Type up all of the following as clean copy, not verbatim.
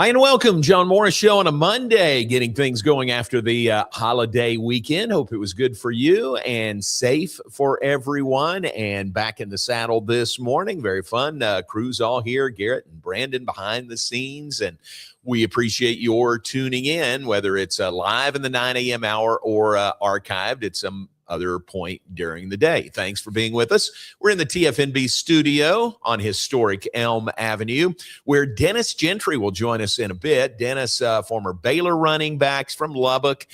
Hi, and welcome. John Morris Show on a Monday, getting things going after the holiday weekend. Hope it was good for you and safe for everyone. And back in the saddle this morning. Very fun. Crew's all here. Garrett and Brandon behind the scenes. And we appreciate your tuning in, whether it's live in the 9 a.m. hour or archived at some other point during the day. Thanks for being with us. We're in the TFNB studio on historic Elm Avenue, where Dennis Gentry will join us in a bit. Dennis, former Baylor running backs from Lubbock,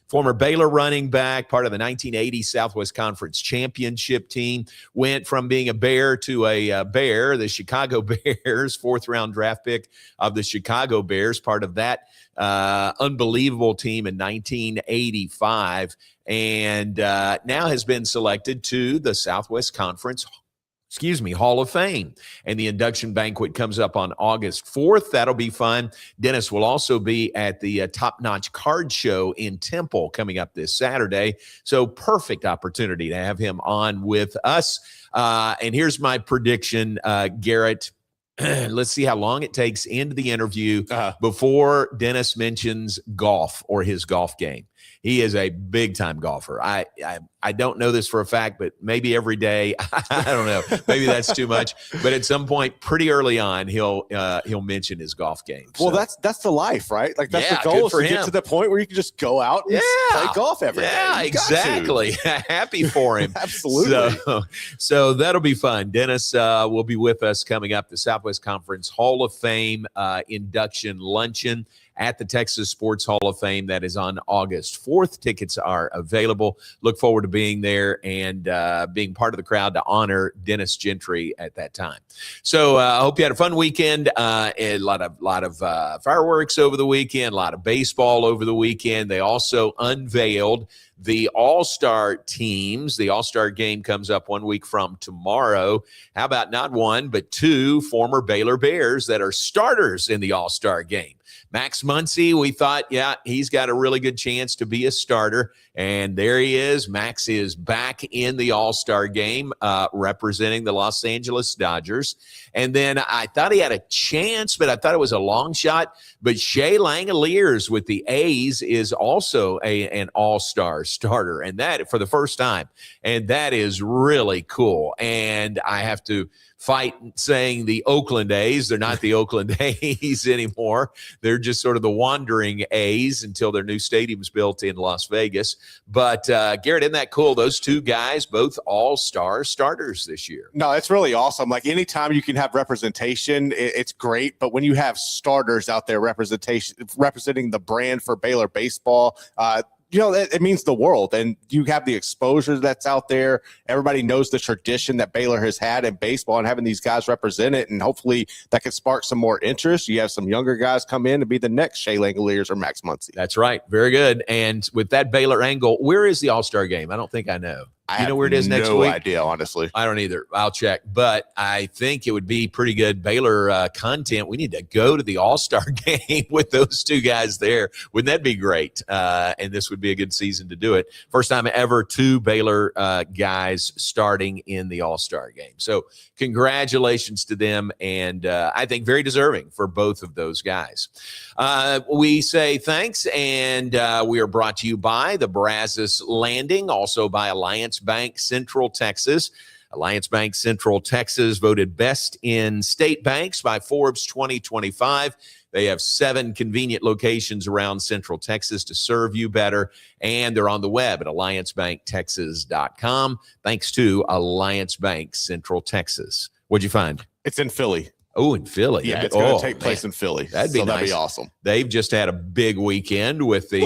former Baylor running back, part of the 1980 Southwest Conference championship team, went from being a Bear to a Bear, the Chicago Bears, fourth-round draft pick of the Chicago Bears, part of that unbelievable team in 1985, and now has been selected to the Southwest Conference Hall of Fame. And the induction banquet comes up on August 4th. That'll be fun. Dennis will also be at the Top Notch Card Show in Temple coming up this Saturday. So perfect opportunity to have him on with us. And here's my prediction, Garrett. Let's see how long it takes into the interview before Dennis mentions golf or his golf game. He is a big-time golfer. I don't know this for a fact, but maybe every day. I don't know. Maybe that's too much. But at some point, pretty early on, he'll mention his golf game. So. Well, that's the life, right? Like that's the goal, is to get to the point where you can just go out and play golf every day. Yeah, exactly. Happy for him. Absolutely. So that'll be fun. Dennis will be with us coming up. The Southwest Conference Hall of Fame induction luncheon at the Texas Sports Hall of Fame. That is on August 4th. Tickets are available. Look forward to being there and being part of the crowd to honor Dennis Gentry at that time. So I hope you had a fun weekend. A lot of fireworks over the weekend, a lot of baseball over the weekend. They also unveiled the All-Star teams. The All-Star game comes up 1 week from tomorrow. How about not one, but two former Baylor Bears that are starters in the All-Star game? Max Muncy, we thought, he's got a really good chance to be a starter. And there he is. Max is back in the All-Star game representing the Los Angeles Dodgers. And then I thought he had a chance, but I thought it was a long shot. But Shea Langoliers with the A's is also an All-Star starter, and that for the first time. And that is really cool. And I have to fight saying the Oakland A's. They're not the Oakland A's anymore. They're just sort of the wandering A's until their new stadium's built in Las Vegas. But Garrett, isn't that cool? Those two guys, both all-star starters this year. No, it's really awesome. Like anytime you can have representation, it's great. But when you have starters out there representing the brand for Baylor baseball, it means the world, and you have the exposure that's out there. Everybody knows the tradition that Baylor has had in baseball, and having these guys represent it, and hopefully that can spark some more interest. You have some younger guys come in to be the next Shea Langoliers or Max Muncy. That's right. Very good. And with that Baylor angle, where is the All-Star game? I don't think I know. I know where it is next week? No idea, honestly. I don't either. I'll check. But I think it would be pretty good Baylor content. We need to go to the All-Star game with those two guys there. Wouldn't that be great? And this would be a good season to do it. First time ever two Baylor guys starting in the All-Star game. So congratulations to them. And I think very deserving for both of those guys. We say thanks. And we are brought to you by the Brazos Landing, also by Alliance Bank Central Texas. Alliance Bank Central Texas voted best in state banks by Forbes 2025. They have 7 convenient locations around Central Texas to serve you better, and they're on the web at alliancebanktexas.com. Thanks to Alliance Bank Central Texas. What'd you find? It's in Philly. Oh, in Philly. Yeah, it's going to take place in Philly. That'd be nice. That'd be awesome. They've just had a big weekend with the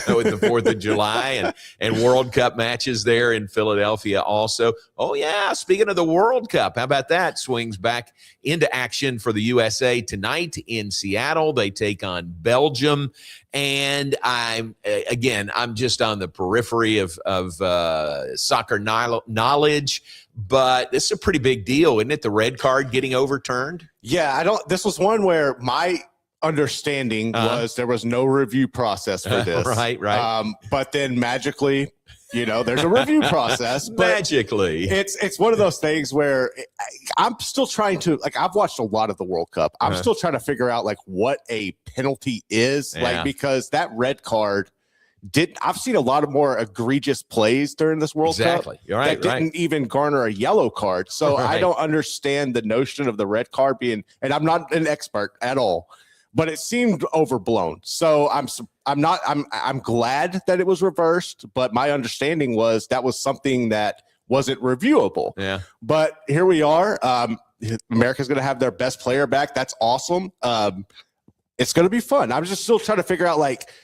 with the 4th of July and World Cup matches there in Philadelphia also. Oh, yeah. Speaking of the World Cup, how about that? Swings back into action for the USA tonight in Seattle. They take on Belgium. And I'm just on the periphery of soccer knowledge, but this is a pretty big deal, isn't it? The red card getting overturned. Yeah, this was one where my understanding was there was no review process for this. Right. But then magically, there's a review process. Magically. It's one of those things where I'm still trying to, I've watched a lot of the World Cup. I'm still trying to figure out, what a penalty is. Because that red card I've seen a lot of more egregious plays during this World Cup that didn't even garner a yellow card. So I don't understand the notion of the red card being, and I'm not an expert at all, but it seemed overblown. So I'm glad that it was reversed, but my understanding was that was something that wasn't reviewable. Yeah. But here we are. America's going to have their best player back. That's awesome. It's going to be fun. I'm just still trying to figure out,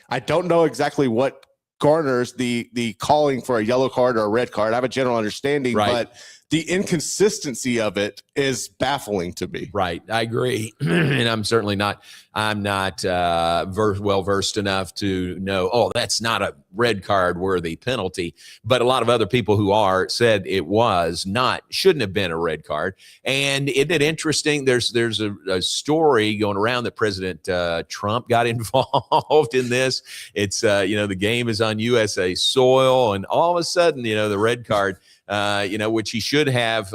I don't know exactly what garners the calling for a yellow card or a red card. I have a general understanding, but the inconsistency of it is baffling to me. Right. I agree. And I'm certainly not well-versed enough to know, that's not a red card worthy penalty. But a lot of other people who are said it shouldn't have been a red card. And isn't it interesting? There's a story going around that President Trump got involved in this. It's, the game is on USA soil, and all of a sudden, the red card, which he should have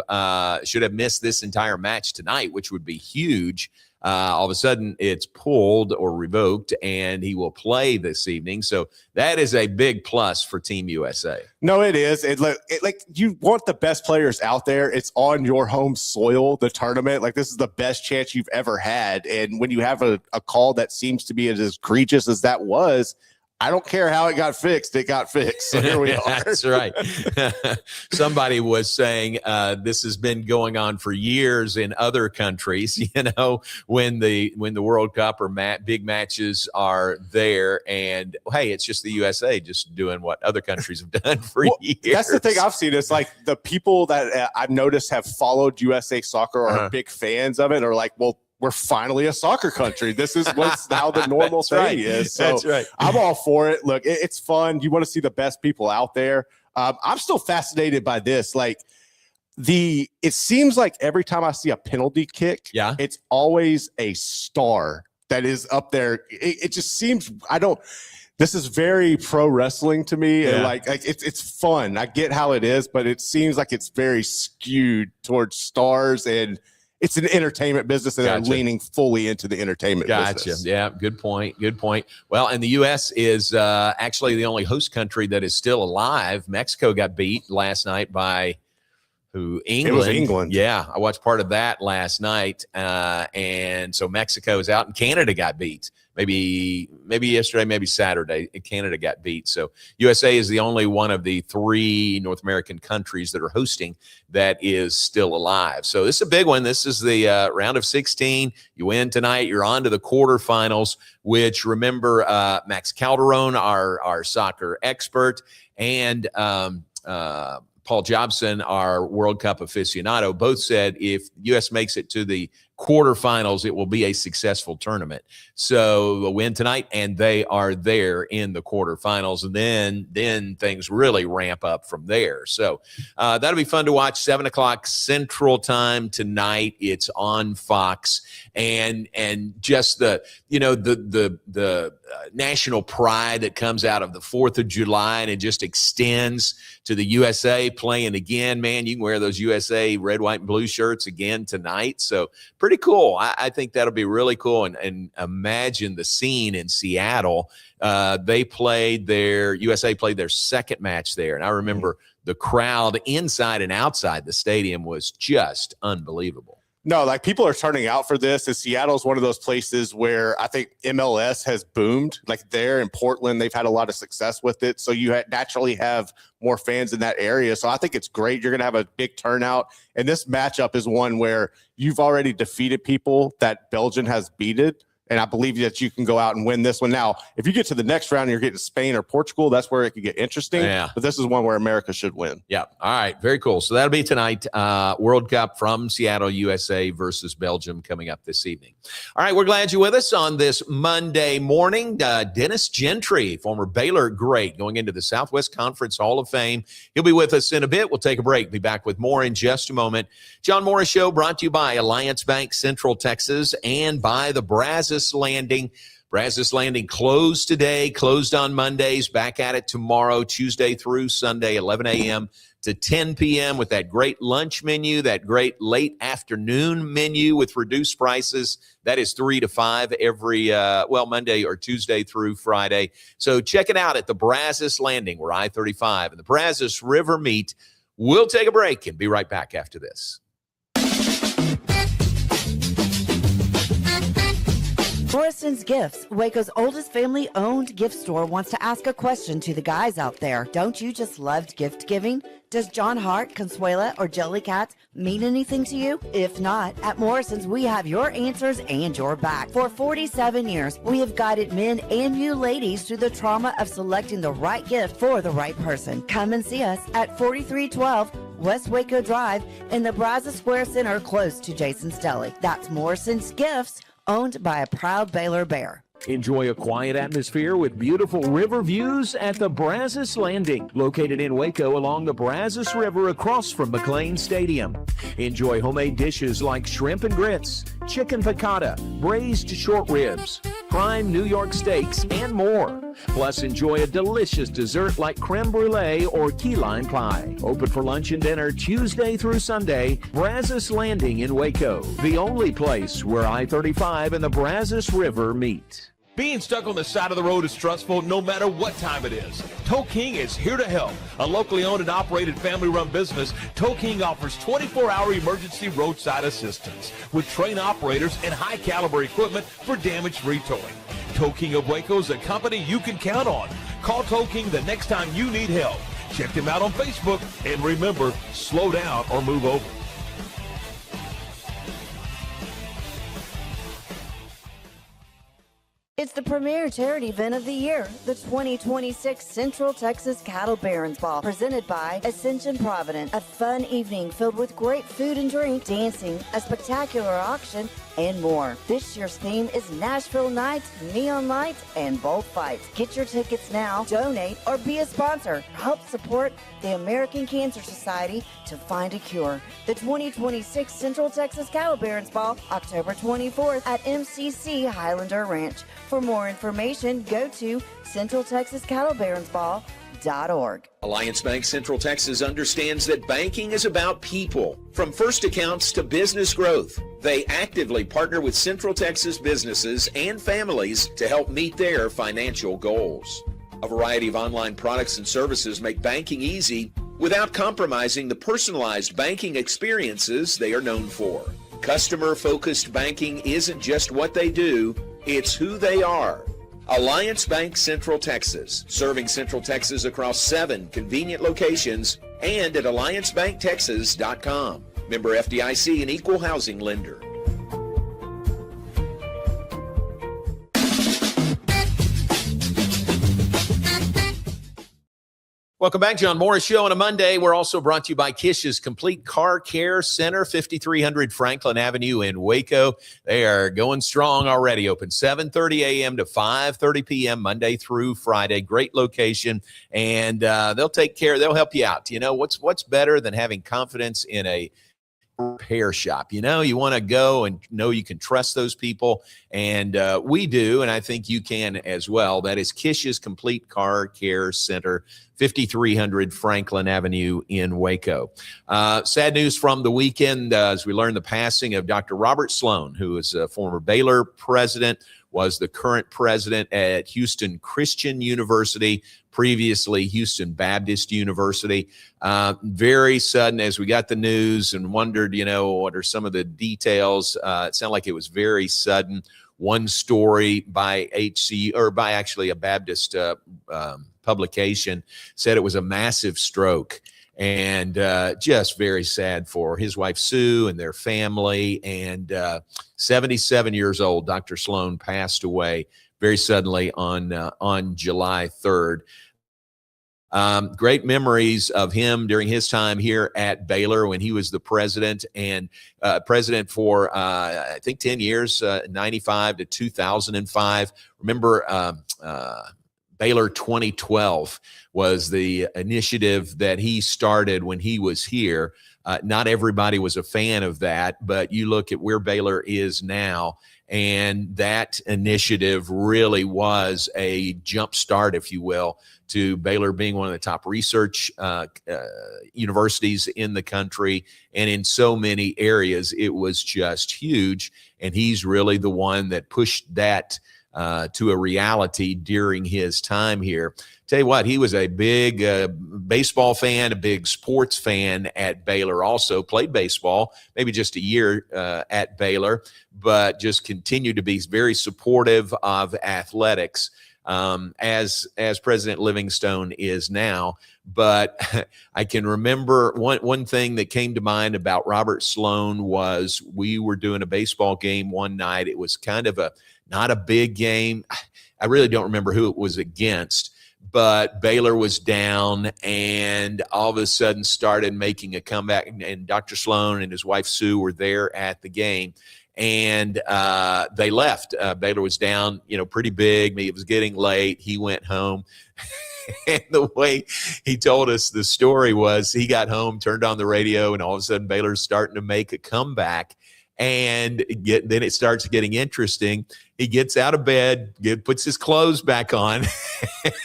missed this entire match tonight, which would be huge. All of a sudden it's pulled or revoked, and he will play this evening. So that is a big plus for Team USA. No, it is. You want the best players out there. It's on your home soil, the tournament. This is the best chance you've ever had. And when you have a call that seems to be as egregious as that was, I don't care how it got fixed. It got fixed. So here we are. That's right. Somebody was saying this has been going on for years in other countries, when the World Cup or big matches are there. And, hey, it's just the USA just doing what other countries have done for years. That's the thing I've seen. It's the people that I've noticed have followed USA soccer or are big fans of it are we're finally a soccer country. This is what's how the normal thing is. So that's right. I'm all for it. Look, it's fun. You want to see the best people out there. I'm still fascinated by this. It seems like every time I see a penalty kick, it's always a star that is up there. It just seems, this is very pro wrestling to me. Yeah. And it's fun. I get how it is, but it seems like it's very skewed towards stars, and it's an entertainment business, and they're leaning fully into the entertainment business. Yeah, good point. Well, and the U.S. is actually the only host country that is still alive. Mexico got beat last night by England. It was England. Yeah, I watched part of that last night. And so Mexico is out, and Canada got beat. Maybe yesterday, maybe Saturday, Canada got beat. So USA is the only one of the 3 North American countries that are hosting that is still alive. So this is a big one. This is the round of 16. You win tonight, you're on to the quarterfinals, which, remember, Max Calderon, our soccer expert, and Paul Jobson, our World Cup aficionado, both said if U.S. makes it to the quarterfinals, it will be a successful tournament. So a win tonight, and they are there in the quarterfinals, and then things really ramp up from there. So that'll be fun to watch. 7:00 Central Time tonight. It's on Fox, and just the national pride that comes out of the 4th of July, and it just extends to the USA playing again. Man, you can wear those USA red, white, and blue shirts again tonight. So pretty cool. I think that'll be really cool. And imagine the scene in Seattle. USA played their second match there. And I remember the crowd inside and outside the stadium was just unbelievable. No, people are turning out for this. And Seattle's one of those places where I think MLS has boomed. There in Portland, they've had a lot of success with it. So you naturally have more fans in that area. So I think it's great. You're going to have a big turnout. And this matchup is one where you've already defeated people that Belgium has beaten. And I believe that you can go out and win this one. Now, if you get to the next round and you're getting Spain or Portugal, that's where it could get interesting. Yeah. But this is one where America should win. Yeah. All right. Very cool. So that'll be tonight. World Cup from Seattle, USA versus Belgium coming up this evening. All right. We're glad you're with us on this Monday morning. Dennis Gentry, former Baylor great, going into the Southwest Conference Hall of Fame. He'll be with us in a bit. We'll take a break. Be back with more in just a moment. John Morris Show brought to you by Alliance Bank, Central Texas, and by the Brazos Brazos Landing. Brazos Landing closed today, closed on Mondays, back at it tomorrow, Tuesday through Sunday, 11 a.m. to 10 p.m. with that great lunch menu, that great late afternoon menu with reduced prices. That is 3 to 5 every, Monday or Tuesday through Friday. So check it out at the Brazos Landing, where I-35 and the Brazos River meet. We'll take a break and be right back after this. Morrison's Gifts, Waco's oldest family-owned gift store, wants to ask a question to the guys out there. Don't you just love gift giving? Does John Hart, Consuela, or Jellycat mean anything to you? If not, at Morrison's, we have your answers and your back. For 47 years, we have guided men and you ladies through the trauma of selecting the right gift for the right person. Come and see us at 4312 West Waco Drive in the Brazos Square Center, close to Jason's Deli. That's Morrison's Gifts, owned by a proud Baylor Bear. Enjoy a quiet atmosphere with beautiful river views at the Brazos Landing, located in Waco along the Brazos River across from McLean Stadium. Enjoy homemade dishes like shrimp and grits, chicken piccata, braised short ribs, prime New York steaks, and more. Plus, enjoy a delicious dessert like creme brulee or key lime pie. Open for lunch and dinner Tuesday through Sunday. Brazos Landing in Waco, the only place where I-35 and the Brazos River meet. Being stuck on the side of the road is stressful no matter what time it is. Tow King is here to help. A locally owned and operated family-run business, Tow King offers 24-hour emergency roadside assistance with trained operators and high-caliber equipment for damage-free towing. Tow King of Waco is a company you can count on. Call Tow King the next time you need help. Check them out on Facebook, and remember, slow down or move over. It's the premier charity event of the year, the 2026 Central Texas Cattle Barons Ball, presented by Ascension Providence. A fun evening filled with great food and drink, dancing, a spectacular auction, and more. This year's theme is Nashville Nights, Neon Lights, and Bullfights. Get your tickets now, donate, or be a sponsor. Help support the American Cancer Society to find a cure. The 2026 Central Texas Cattle Barons Ball, October 24th at MCC Highlander Ranch. For more information, go to CentralTexasCattleBaronsBall.org. Alliance Bank Central Texas understands that banking is about people. From first accounts to business growth, they actively partner with Central Texas businesses and families to help meet their financial goals. A variety of online products and services make banking easy without compromising the personalized banking experiences they are known for. Customer-focused banking isn't just what they do, it's who they are. Alliance Bank Central Texas, serving Central Texas across 7 convenient locations and at alliancebanktexas.com. Member FDIC and equal housing lender. Welcome back, John Morris Show on a Monday. We're also brought to you by Kish's Complete Car Care Center, 5300 Franklin Avenue in Waco. They are going strong already. Open 7:30 a.m. to 5:30 p.m. Monday through Friday. Great location, and they'll take care. They'll help you out. You know what's better than having confidence in a repair shop? You know, you want to go and know you can trust those people, and we do, and I think you can as well. That is Kish's Complete Car Care Center, 5300 Franklin Avenue in Waco. Sad news from the weekend as we learned the passing of Dr. Robert Sloan, who is a former Baylor president, was the current president at Houston Christian University, previously Houston Baptist University. Very sudden as we got the news and wondered, you know, what are some of the details? It sounded like it was very sudden. One story by actually a Baptist publication said it was a massive stroke, and just very sad for his wife Sue and their family. And 77 years old, Dr. Sloan passed away very suddenly on July 3rd. Great memories of him during his time here at Baylor when he was the president, and president for I think 10 years, 95 to 2005. Remember, Baylor 2012 was the initiative that he started when he was here. Not everybody was a fan of that, but you look at where Baylor is now, And that initiative really was a jump start, if you will, to Baylor being one of the top research universities in the country. And in so many areas, it was just huge. And he's really the one that pushed that to a reality during his time here. Tell you what, he was a big baseball fan, a big sports fan at Baylor, also played baseball, maybe just a year at Baylor, but just continued to be very supportive of athletics as President Livingstone is now. But I can remember one thing that came to mind about Robert Sloan was we were doing a baseball game one night. It was kind of not a big game. I really don't remember who it was against, but Baylor was down and all of a sudden started making a comeback. And Dr. Sloan and his wife Sue were there at the game. And they left. Baylor was down, pretty big. It was getting late. He went home. And the way he told us the story was he got home, turned on the radio, and all of a sudden Baylor's starting to make a comeback. And then it starts getting interesting. He gets out of bed, puts his clothes back on,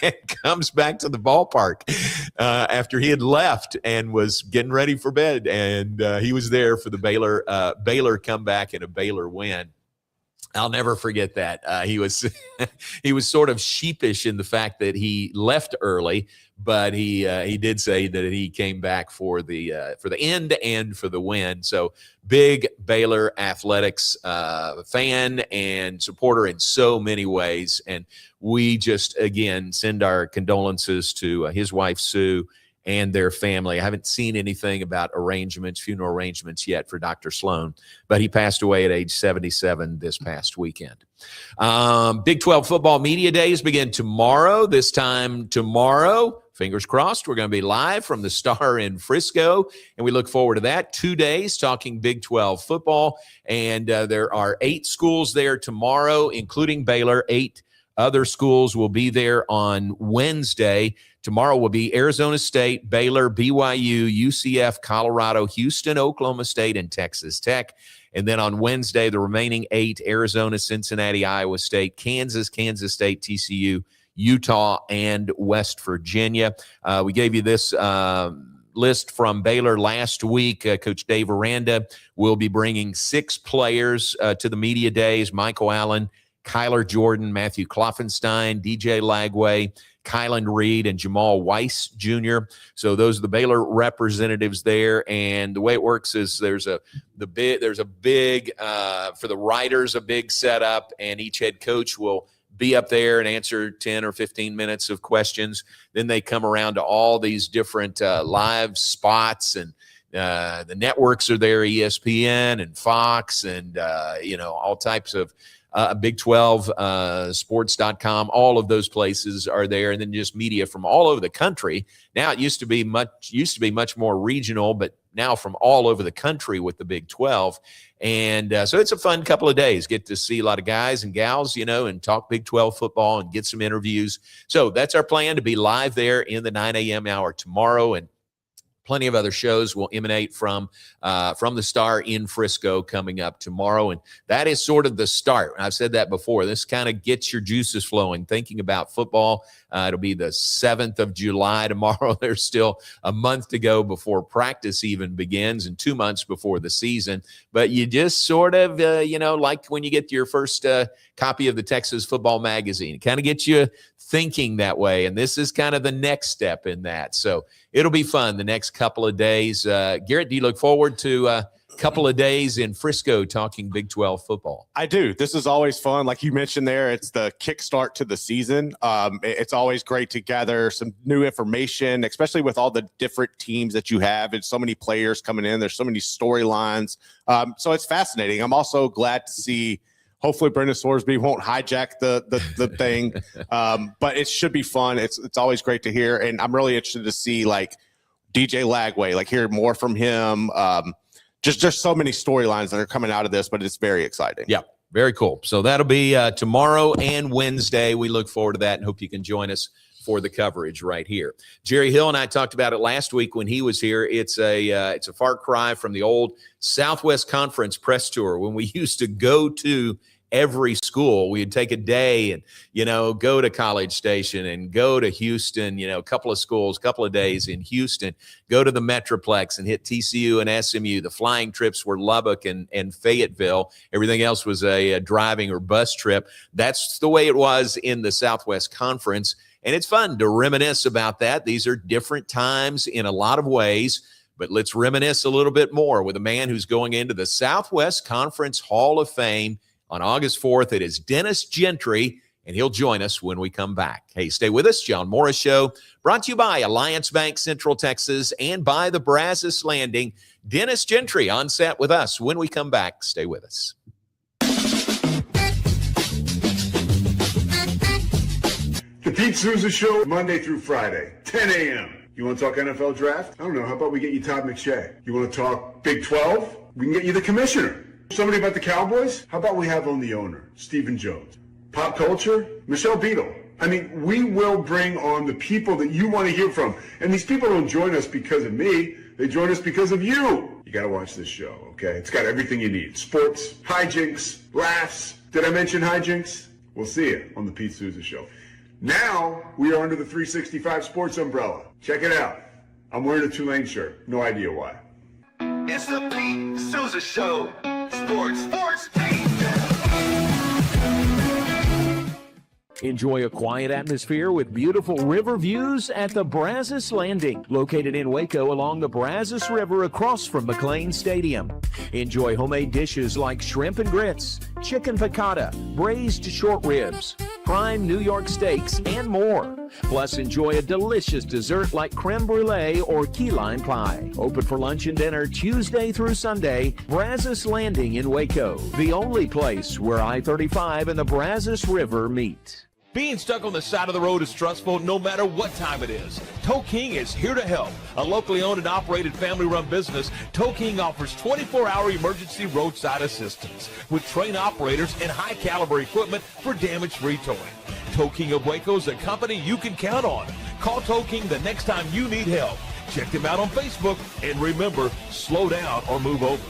and comes back to the ballpark after he had left and was getting ready for bed. And he was there for the Baylor comeback and a Baylor win. I'll never forget that. He was sort of sheepish in the fact that he left early, but he did say that he came back for the end and for the win. So big Baylor athletics fan and supporter in so many ways. And we just, again, send our condolences to his wife, Sue, and their family. I haven't seen anything about funeral arrangements yet for Dr. Sloan, but he passed away at age 77 this past weekend. Big 12 football media days begin tomorrow. This time tomorrow, fingers crossed, we're going to be live from the Star in Frisco, and we look forward to that. 2 days talking Big 12 football, and there are 8 schools there tomorrow, including Baylor. 8 other schools will be there on Wednesday. Tomorrow will be Arizona State, Baylor, BYU, UCF, Colorado, Houston, Oklahoma State, and Texas Tech. And then on Wednesday, the remaining 8, Arizona, Cincinnati, Iowa State, Kansas, Kansas State, TCU, Utah, and West Virginia. We gave you this list from Baylor last week. Coach Dave Aranda will be bringing 6 players to the media days: Michael Allen, Kyler Jordan, Matthew Kloffenstein, DJ Lagway, Kylan Reed, and Jamal Weiss Jr. So those are the Baylor representatives there. And the way it works is there's a big for the writers, a big setup, and each head coach will be up there and answer 10 or 15 minutes of questions. Then they come around to all these different live spots, and the networks are there, ESPN and Fox, and all types of Big 12, sports.com, all of those places are there. And then just media from all over the country. Now it used to be much more regional, but now from all over the country with the Big 12. And so it's a fun couple of days. Get to see a lot of guys and gals, and talk Big 12 football and get some interviews. So that's our plan, to be live there in the 9 a.m. hour tomorrow. And plenty of other shows will emanate from the Star in Frisco coming up tomorrow. And that is sort of the start. I've said that before. This kind of gets your juices flowing, thinking about football. It'll be the 7th of July tomorrow. There's still a month to go before practice even begins, and 2 months before the season. But you just sort of, like when you get your first copy of the Texas Football Magazine, it kind of gets you thinking that way. And this is kind of the next step in that. So it'll be fun the next couple of days. Garrett, do you look forward to a couple of days in Frisco talking Big 12 football? I do. This is always fun. Like you mentioned there, it's the kickstart to the season. It's always great to gather some new information, especially with all the different teams that you have and so many players coming in. There's so many storylines. So it's fascinating. I'm also glad to see, hopefully Brendan Sorsby won't hijack the thing, but it should be fun. It's always great to hear. And I'm really interested to see like DJ Lagway, hear more from him. Just so many storylines that are coming out of this, but it's very exciting. Yeah, very cool. So that'll be tomorrow and Wednesday. We look forward to that and hope you can join us for the coverage right here. Jerry Hill and I talked about it last week when he was here. It's a far cry from the old Southwest Conference press tour when we used to go to every school. We'd take a day and, go to College Station and go to Houston, a couple of schools, couple of days in Houston, go to the Metroplex and hit TCU and SMU. The flying trips were Lubbock and Fayetteville. Everything else was a driving or bus trip. That's the way it was in the Southwest Conference. And it's fun to reminisce about that. These are different times in a lot of ways, but let's reminisce a little bit more with a man who's going into the Southwest Conference Hall of Fame on August 4th. It is Dennis Gentry, and he'll join us when we come back. Hey, stay with us. John Morris Show, brought to you by Alliance Bank Central Texas and by the Brazos Landing. Dennis Gentry on set with us when we come back. Stay with us. The Pete Souza Show, Monday through Friday, 10 a.m. You want to talk NFL draft? I don't know. How about we get you Todd McShay? You want to talk Big 12? We can get you the commissioner. Somebody about the Cowboys? How about we have on the owner, Stephen Jones? Pop culture? Michelle Beadle. I mean, we will bring on the people that you want to hear from. And these people don't join us because of me. They join us because of you. You got to watch this show, okay? It's got everything you need. Sports, hijinks, laughs. Did I mention hijinks? We'll see you on the Pete Souza Show. Now, we are under the 365 Sports umbrella. Check it out. I'm wearing a Tulane shirt. No idea why. It's the Pete Souza Show. Sports, Pete. Enjoy a quiet atmosphere with beautiful river views at the Brazos Landing, located in Waco along the Brazos River across from McLean Stadium. Enjoy homemade dishes like shrimp and grits, chicken piccata, braised short ribs, prime New York steaks, and more. Plus, enjoy a delicious dessert like creme brulee or key lime pie. Open for lunch and dinner Tuesday through Sunday. Brazos Landing in Waco, the only place where I-35 and the Brazos River meet. Being stuck on the side of the road is stressful no matter what time it is. Tow King is here to help. A locally owned and operated family-run business, Tow King offers 24-hour emergency roadside assistance with trained operators and high-caliber equipment for damage-free towing. Tow King of Waco is a company you can count on. Call Tow King the next time you need help. Check them out on Facebook, and remember, slow down or move over.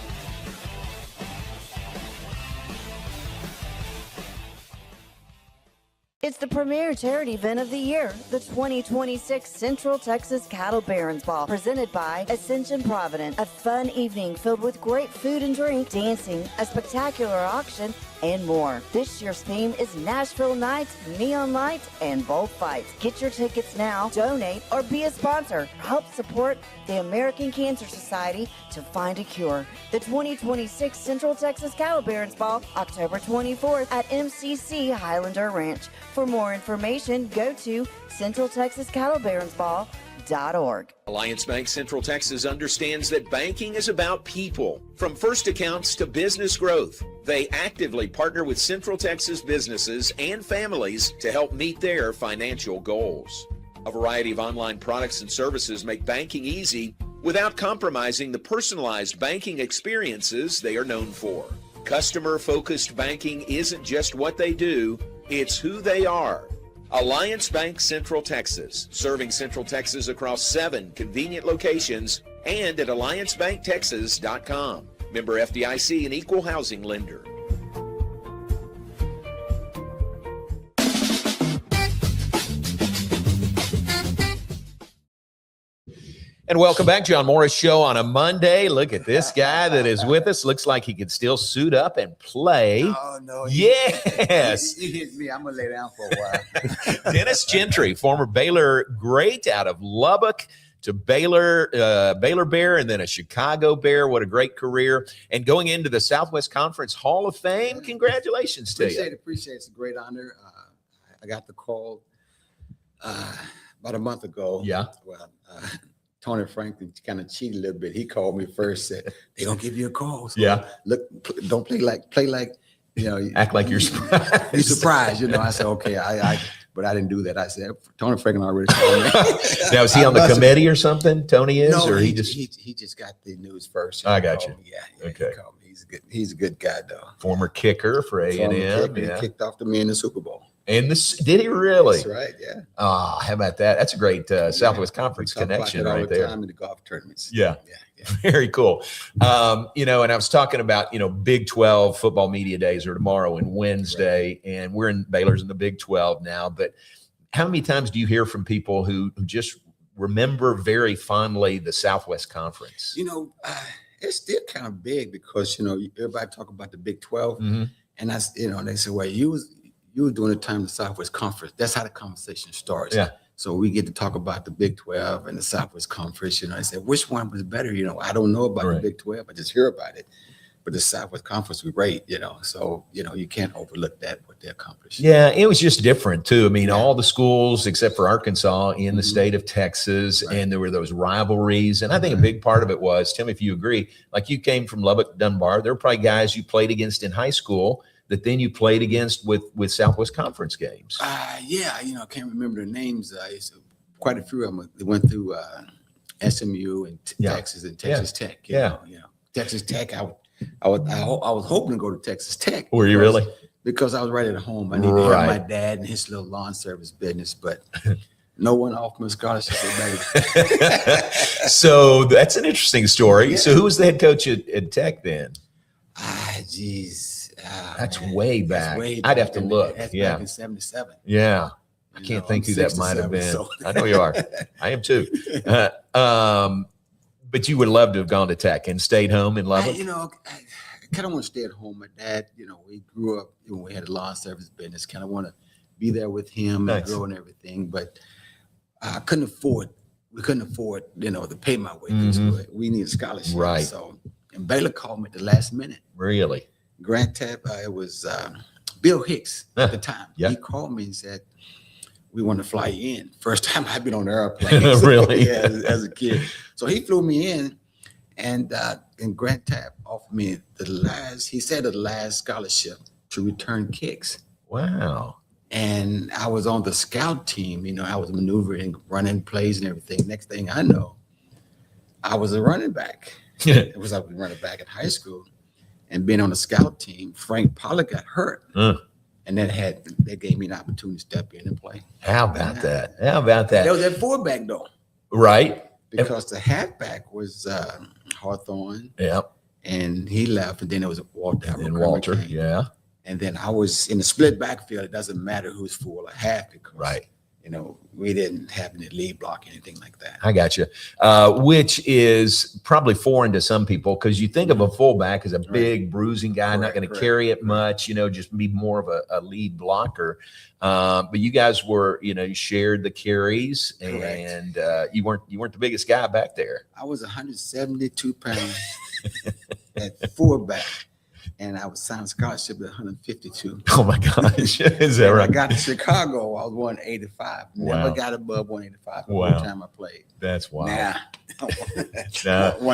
It's the premier charity event of the year, the 2026 Central Texas Cattle Barons Ball, presented by Ascension Provident. A fun evening filled with great food and drink, dancing, a spectacular auction, and more. This year's theme is Nashville Nights, Neon Lights, and Bullfights. Get your tickets now, donate, or be a sponsor. Help support the American Cancer Society to find a cure. The 2026 Central Texas Cattle Barons Ball, October 24th at MCC Highlander Ranch. For more information, go to CentralTexasCattleBaronsBall.org. Alliance Bank Central Texas understands that banking is about people. From first accounts to business growth, they actively partner with Central Texas businesses and families to help meet their financial goals. A variety of online products and services make banking easy without compromising the personalized banking experiences they are known for. Customer-focused banking isn't just what they do, it's who they are. Alliance Bank Central Texas, serving Central Texas across 7 convenient locations and at alliancebanktexas.com. Member FDIC and equal housing lender. And welcome back, John Morris Show on a Monday. Look at this guy that is with us. Looks like he could still suit up and play. Oh, no. Yes. You hit me. I'm going to lay down for a while. Dennis Gentry, former Baylor great out of Lubbock to Baylor Bear, and then a Chicago Bear. What a great career. And going into the Southwest Conference Hall of Fame, congratulations to you. Appreciate it. It's a great honor. I got the call about a month ago. Yeah. Well, Tony Franklin kind of cheated a little bit. He called me first, said, they're going to give you a call. So yeah. Look, don't play like, you know. Act like you're surprised. You're surprised, you know. I said, okay, but I didn't do that. I said, Tony Franklin already called me. Now, is he on the committee or something? Tony is? No, or he just got the news first. I got you. Yeah, okay. He called me. He's a good guy, though. Former kicker for A&M. Yeah. He kicked off to me in the Super Bowl. And did he really? That's right, yeah. Oh, how about that? That's a great Southwest Conference connection right there. Time in the golf tournaments. Yeah. Very cool. And I was talking about, Big 12 football media days are tomorrow and Wednesday, and Baylor's in the Big 12 now. But how many times do you hear from people who just remember very fondly the Southwest Conference? It's still kind of big because, everybody talk about the Big 12. Mm-hmm. And that's, they say, well, you was doing the time in the Southwest Conference. That's how the conversation starts. Yeah. So we get to talk about the Big 12 and the Southwest Conference. I said, which one was better? I don't know about the Big 12. I just hear about it. But the Southwest Conference was great, So, you can't overlook that, what they accomplished. Yeah, it was just different, too. I mean, all the schools except for Arkansas in the state of Texas, and there were those rivalries. And I think a big part of it was, Tim, if you agree, like you came from Lubbock, Dunbar, there were probably guys you played against in high school that then you played against with Southwest Conference games. Yeah, I can't remember their names. Quite a few of them. They went through SMU and Texas and Texas Tech. Texas Tech. I was hoping to go to Texas Tech. Were you really? Because I was right at home. I needed to have my dad and his little lawn service business, but no one offered me a scholarship. So that's an interesting story. Yeah. So who was the head coach at Tech then? That's way back. I'd have to look. That's back in 77. Yeah. I can't think who that might have been. So. I know you are. I am too. But you would love to have gone to Tech and stayed home in Lubbock? I kind of want to stay at home. My dad, we grew up, we had a lawn service business. Kind of want to be there with him and grow and everything. But we couldn't afford, to pay my way. We need a scholarship. Right. So, and Baylor called me at the last minute. Really? Grant Tap, it was Bill Hicks at the time. Yeah. He called me and said, we want to fly you in. First time I've been on an airplane. So, really? Yeah, as a kid. So he flew me in, and Grant Tap offered me the last scholarship to return kicks. Wow. And I was on the scout team. I was maneuvering, running plays and everything. Next thing I know, I was a running back. I was a running back in high school. And being on the scout team, Frank Pollard got hurt. And that gave me an opportunity to step in and play. How about that? How about that? That was that fullback though. Right. Because the halfback was Hawthorne. Yep. And he left, and then it was Walter. And Walter, yeah. And then I was in the split backfield. It doesn't matter who's full or half because we didn't have any lead block, anything like that. I got you. Which is probably foreign to some people because you think of a fullback as a big bruising guy, not going to carry it much, just be more of a lead blocker. But you guys were, you shared the carries, and you weren't the biggest guy back there. I was 172 pounds at fullback. And I was signed scholarship at 152. Oh my gosh. Is that right? I got to Chicago, I was 185. Never got above 185 every time I played. That's wild. Nah,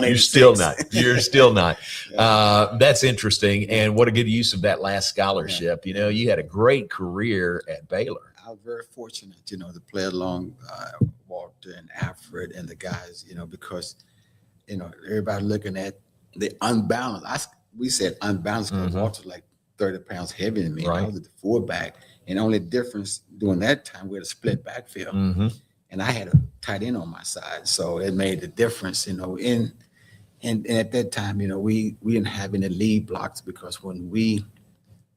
you're still not. You're still not. That's interesting. And what a good use of that last scholarship. You had a great career at Baylor. I was very fortunate, to play along Walter and Alfred and the guys, because, everybody looking at the unbalanced. We said unbalanced because Walter's like 30 pounds heavier than me. Right. I was at the fullback. And the only difference during that time, we had a split backfield. And I had a tight end on my side. So it made a difference, and at that time, we didn't have any lead blocks because when we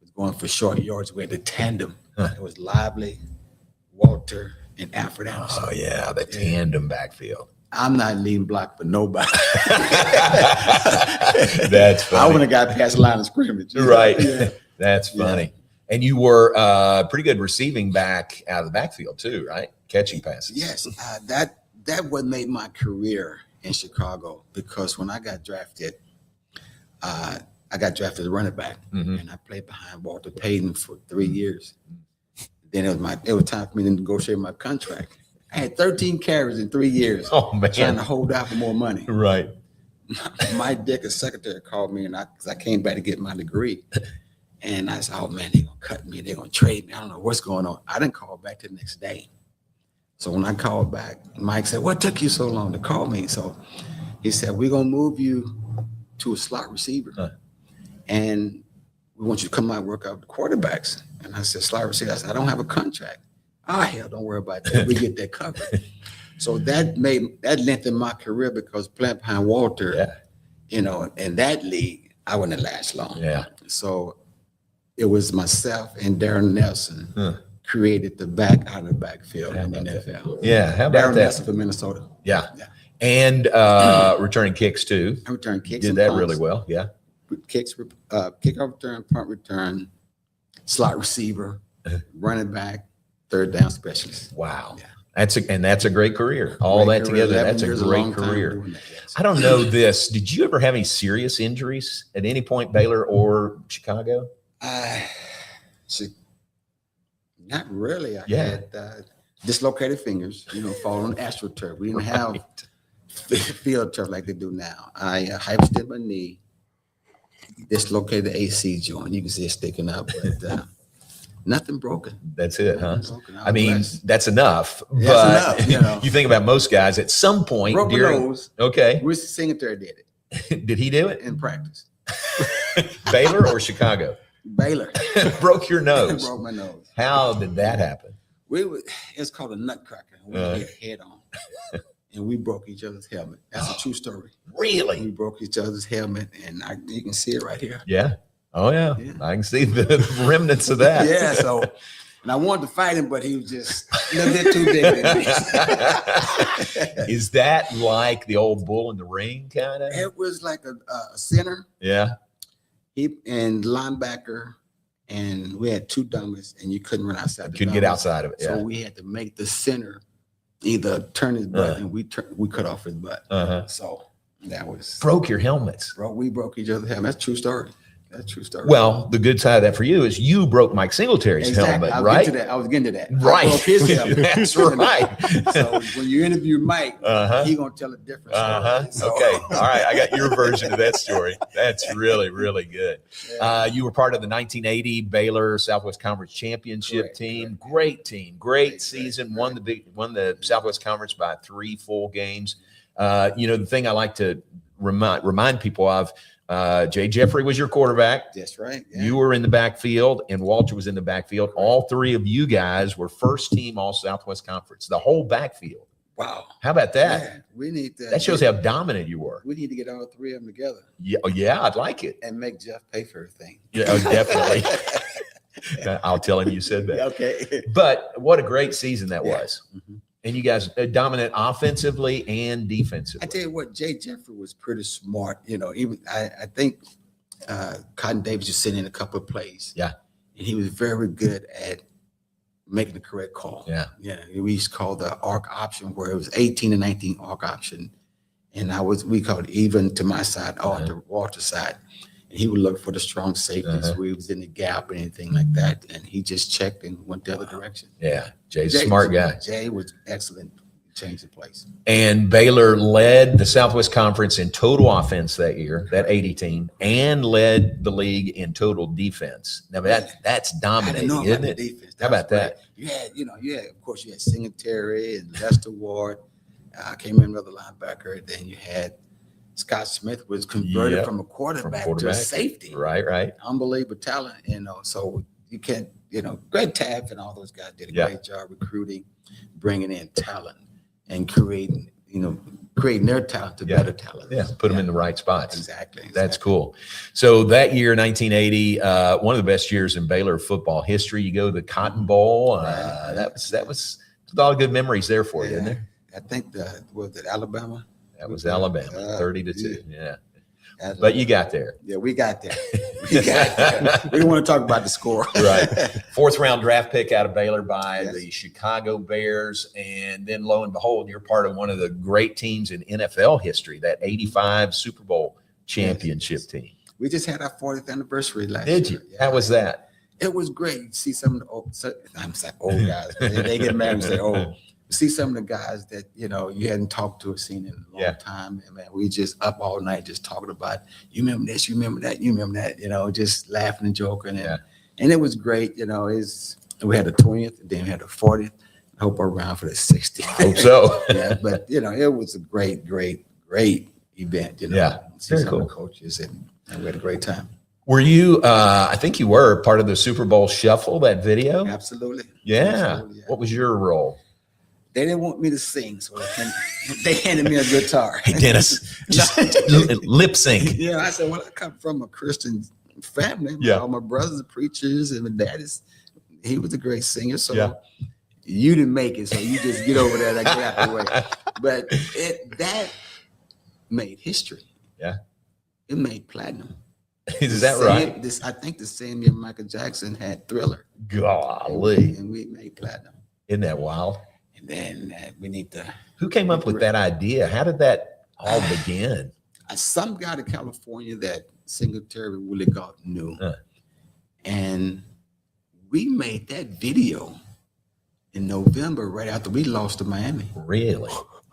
was going for short yards, we had the tandem. It was Lively, Walter, and Alfred Anderson. Oh, yeah, the tandem backfield. I'm not leading block for nobody. That's funny. I wouldn't have got past the line of scrimmage. Right. Yeah. That's funny. Yeah. And you were pretty good receiving back out of the backfield too, right? Catching passes. Yes. That what made my career in Chicago, because when I got drafted, as a running back, and I played behind Walter Payton for 3 years. Then it was time for me to negotiate my contract. I had 13 carries in 3 years. Oh, man. Trying to hold out for more money. Right. My Dick's secretary called me, because I came back to get my degree. And I said, oh, man, they're going to cut me. They're going to trade me. I don't know what's going on. I didn't call back the next day. So when I called back, Mike said, what took you so long to call me? So he said, we're going to move you to a slot receiver. And we want you to come out and work out with the quarterbacks. And I said, slot receiver? I said, I don't have a contract. Oh, hell, don't worry about that. We get that covered. So that lengthened my career because playing behind Walter, in that league, I wouldn't have lasted long. Yeah. So it was myself and Darren Nelson created the out of the backfield in the NFL. Yeah. How about Darren that? Nelson from Minnesota. Yeah. And returning kicks too. I returned kicks. Did that really well. Yeah. Kicks, kickoff return, punt return, slot receiver, running back, third down specialist. Wow. Yeah. That's a great career. All Great that career, together, 11 that's a years, great long time career. doing that, yes. I don't know this. Did you ever have any serious injuries at any point, Baylor or Chicago? Not really. I Yeah. had dislocated fingers, fall on AstroTurf. We didn't have field turf like they do now. I hyperextended my knee, dislocated the AC joint. You can see it sticking up, but nothing broken. That's it, huh? Nothing broken. I mean, blessed. that's enough. That's But enough, you think about most guys at some point broke my during. nose. Okay. Bruce Singletary did it Did he do it? in practice. Baylor or Chicago? Baylor Broke your nose. broke my nose. How did that happen? It's called a nutcracker. We hit head on, and we broke each other's helmet. That's a true story. Really? We broke each other's helmet, and you can see it right here. Yeah. Oh yeah. Yeah. I can see the remnants of that. Yeah. So, and I wanted to fight him, but he was just a little bit too big. Is that like the old bull in the ring kind of? It was like a center. Yeah. He and linebacker, and we had two dummies, and you couldn't run outside. The Couldn't get dummies. outside of it. So Yeah. we had to make the center either turn his butt, and we cut off his butt. So that was Broke your helmets. we broke each other's helmet. That's a true story. That's a true story. Well, the good side of that for you is you broke Mike Singletary's helmet, right? I was getting to that. Right. I broke his helmet. That's right. So when you interview Mike, he gonna tell a different story. So- Okay. All right. I got your version of that story. That's really, really good. You were part of the 1980 Baylor Southwest Conference Championship Correct, team. correct. Great team. Great season. Won the Southwest Conference by 3 full games. The thing I like to remind people of, Jay Jeffrey was your quarterback. That's right. Yeah. You were in the backfield, and Walter was in the backfield. All three of you guys were first team All Southwest Conference, the whole backfield. Wow. How about that? Yeah, we need to. That shows how dominant you were. we need to get all three of them together Yeah, I'd like it. and make Jeff pay for everything. Yeah, oh, definitely. I'll tell him you said that. Okay. But what a great season that was. Mhm. And you guys dominant offensively and defensively. I tell you what, Jay Jeffrey was pretty smart. Even I think Cotton Davis was sitting in a couple of plays. Yeah. And he was very good at making the correct call. Yeah. Yeah. We used to call the arc option where it was 18 and 19 arc option. And we called it even to my side or to Walter's side. And he would look for the strong safeties where he was in the gap or anything like that. And he just checked and went the other direction. Yeah. Jay's a smart guy. Jay was excellent. Changed the place. And Baylor led the Southwest Conference in total offense that year, that 80 team, and led the league in total defense. Now that's dominating, isn't it? Defense. How about that? You had, of course, you had Singletary and Lester Ward. I can't remember another linebacker. Then you had Scott Smith was converted from a quarterback to a safety. Right. Unbelievable talent, so you can't, Greg Taft and all those guys did a great job recruiting, bringing in talent and creating their talent to better talent. Yeah, put them in the right spots. Exactly. That's cool. So that year, 1980, one of the best years in Baylor football history. You go to the Cotton Bowl. That was a lot of good memories there for you, isn't there? I think was it Alabama? That was Alabama, 30-2. Yeah. But you got there. Yeah, we got there. We don't want to talk about the score. Right. 4th round draft pick out of Baylor by the Chicago Bears. And then lo and behold, you're part of one of the great teams in NFL history, that 85 Super Bowl championship team. We just had our 40th anniversary last year. Did you? Yeah. How was that? It was great. You see some of the old guys. They get mad and say, "Oh." See some of the guys that you hadn't talked to or seen in a long time, and man, we just up all night just talking about. You remember this? You remember that? You remember that? Just laughing and joking, and it was great. We had the 20th, and then we had the 40th. I hope we're around for the 60th. Hope so. But it was a great event. See very some cool. of the coaches, and we had a great time. Were you? I think you were part of the Super Bowl Shuffle. That video. Absolutely. Yeah. Absolutely, What was your role? They didn't want me to sing, so they handed me a guitar. Hey, Dennis, just lip sync. Yeah, I said, well, I come from a Christian family. Yeah. All my brothers are preachers, and my dad he was a great singer. So Yeah. you didn't make it, so you just get over there and get out the way. But that made history. Yeah. It made platinum. Is that right? I think the same year Michael Jackson had Thriller. Golly. And we made platinum. Isn't that wild? And then we need to. Who came up with that idea? How did that all begin? Some guy in California that Singletary Willie Galt knew. And we made that video in November, right after we lost to Miami. Really?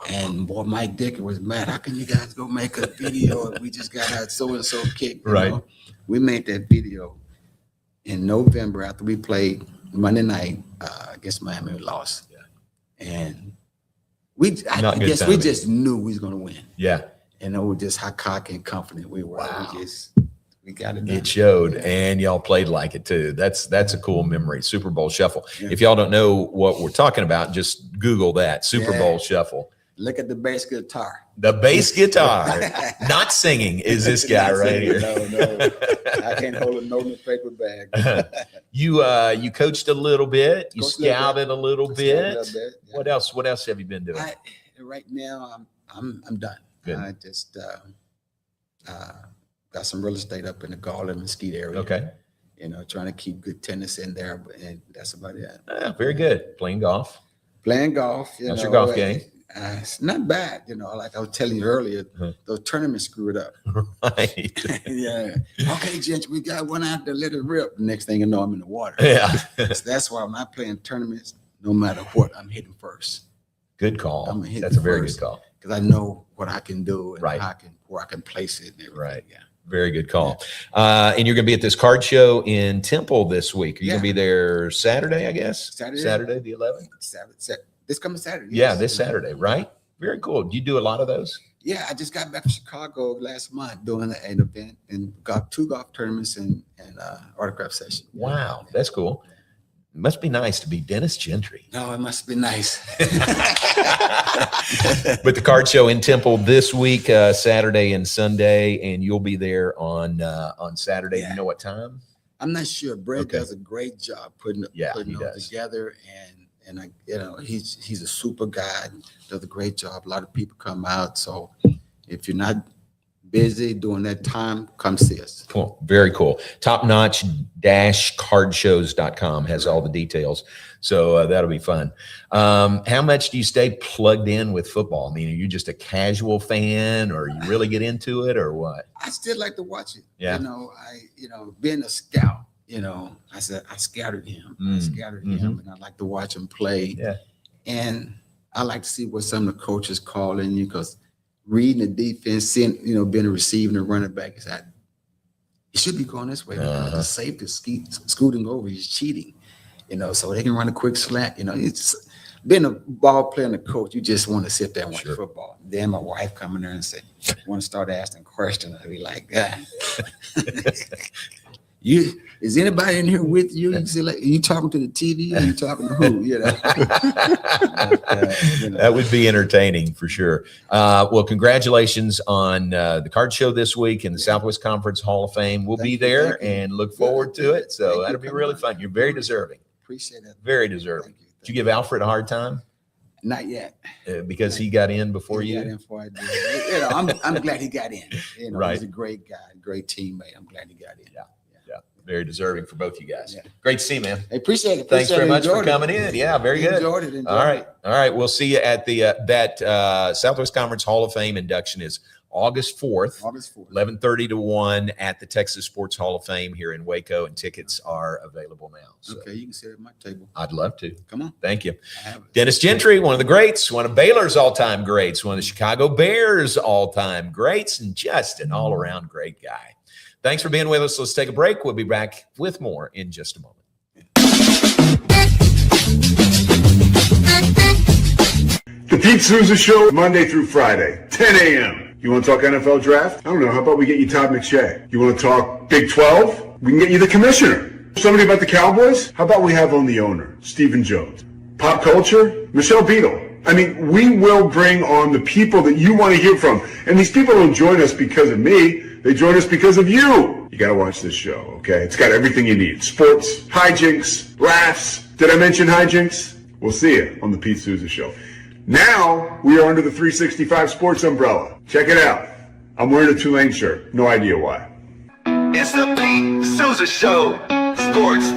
And boy, Mike Dicker was mad. How can you guys go make a video? And we just got our so-and-so kick. Right. Know? We made that video in November after we played Monday night against Miami. We lost. Yeah. And I guess we just knew we was going to win. Yeah. And it was just how cocky and confident we were. Wow. We got it done. It showed, and y'all played like it too. That's a cool memory. Super Bowl Shuffle. Yeah. If y'all don't know what we're talking about, just Google that. Super Bowl Shuffle. Look at the bass guitar. The bass guitar, not singing, is this guy right here. No. I can't hold a note in a paper bag. You coached a little bit. You scouted a little bit. Yeah. What else? What else have you been doing? Right now, I'm done. Good. I just got some real estate up in the Garland Mesquite area. Okay. Trying to keep good tennis in there, and that's about it. Very good. Playing golf. Playing golf. How's your golf game? It's not bad. Like I was telling you earlier, those tournaments screwed up. Right. Yeah. Okay, Gentry, we got one out there, let it rip. Next thing you know, I'm in the water. Yeah. So that's why when I play in tournaments, no matter what, I'm hitting first. Good call. I'm hitting That's a very first good call. because I know what I can do and Right. where I can place it and everything. Right. Yeah. Very good call. And you're going to be at this card show in Temple this week. Are you going to be there Saturday, I guess? Saturday the 11th? Saturday. This coming Saturday. Yeah, yes. this Saturday, right? Very cool. Do you do a lot of those? Yeah, I just got back from Chicago last month doing an event and got 2 golf tournaments and autograph session. Wow, that's cool. It must be nice to be Dennis Gentry. No, it must be nice. But the card show in Temple this week, Saturday and Sunday, and you'll be there on Saturday. Yeah. You know what time? I'm not sure. Brett Okay. does a great job putting he it does. together, and I, he's a super guy. Does a great job. A lot of people come out. So if you're not busy during that time, come see us. Cool. Very cool. Topnotch-cardshows.com has all the details. So that'll be fun. How much do you stay plugged in with football? I mean, are you just a casual fan, or you really get into it, or what? I still like to watch it. Yeah. Being a scout, I scouted him. I scouted Mm-hmm. him, and I like to watch him play. Yeah. And I like to see what some of the coaches calling you, because reading the defense, seeing, being a receiver and a running back, is that it should be going this way. Because the safety scooting over, he's cheating, so they can run a quick slant. It's being a ball player and a coach, you just want to sit there and watch football. Then my wife come in there and say, want to start asking questions. I'll be like, is anybody in here with you? You say, like, are you talking to the TV? Or are you talking to who? That would be entertaining for sure. Well, congratulations on the card show this week in the Southwest Conference Hall of Fame. We'll be there and look forward to it. So that'll be really fun. You're very deserving. Appreciate it. Very deserving. Did you give Alfred a hard time? Not yet. Because he got in before He you? got in before I did. I'm glad he got in. Right. He's a great guy, great teammate. I'm glad he got in. Yeah. Very deserving for both you guys. Yeah. Great to see you, man. I appreciate it. Thanks very much for Enjoyed it. coming in. Yeah, very good. Enjoyed it. All right. We'll see you at the that Southwest Conference Hall of Fame induction is August 4th, August 4th. 11:30 to 1 at the Texas Sports Hall of Fame here in Waco, and tickets are available now. So Okay, you can sit at my table. I'd love to. Come on. Thank you. I have it. Dennis Gentry, one of the greats, one of Baylor's all-time greats, one of the Chicago Bears all-time greats, and just an all-around great guy. Thanks for being with us. Let's take a break. We'll be back with more in just a moment. The Pete Souza Show, Monday through Friday, 10 a.m. You want to talk NFL draft? I don't know. How about we get you Todd McShay? You want to talk Big 12? We can get you the commissioner. Somebody about the Cowboys? How about we have on the owner, Stephen Jones? Pop culture? Michelle Beadle. I mean, we will bring on the people that you want to hear from. And these people don't join us because of me. They join us because of you. You got to watch this show, okay? It's got everything you need. Sports, hijinks, laughs. Did I mention hijinks? We'll see you on the Pete Souza Show. Now, we are under the 365 Sports umbrella. Check it out. I'm wearing a Tulane shirt. No idea why. It's the Pete Souza Show. Sports.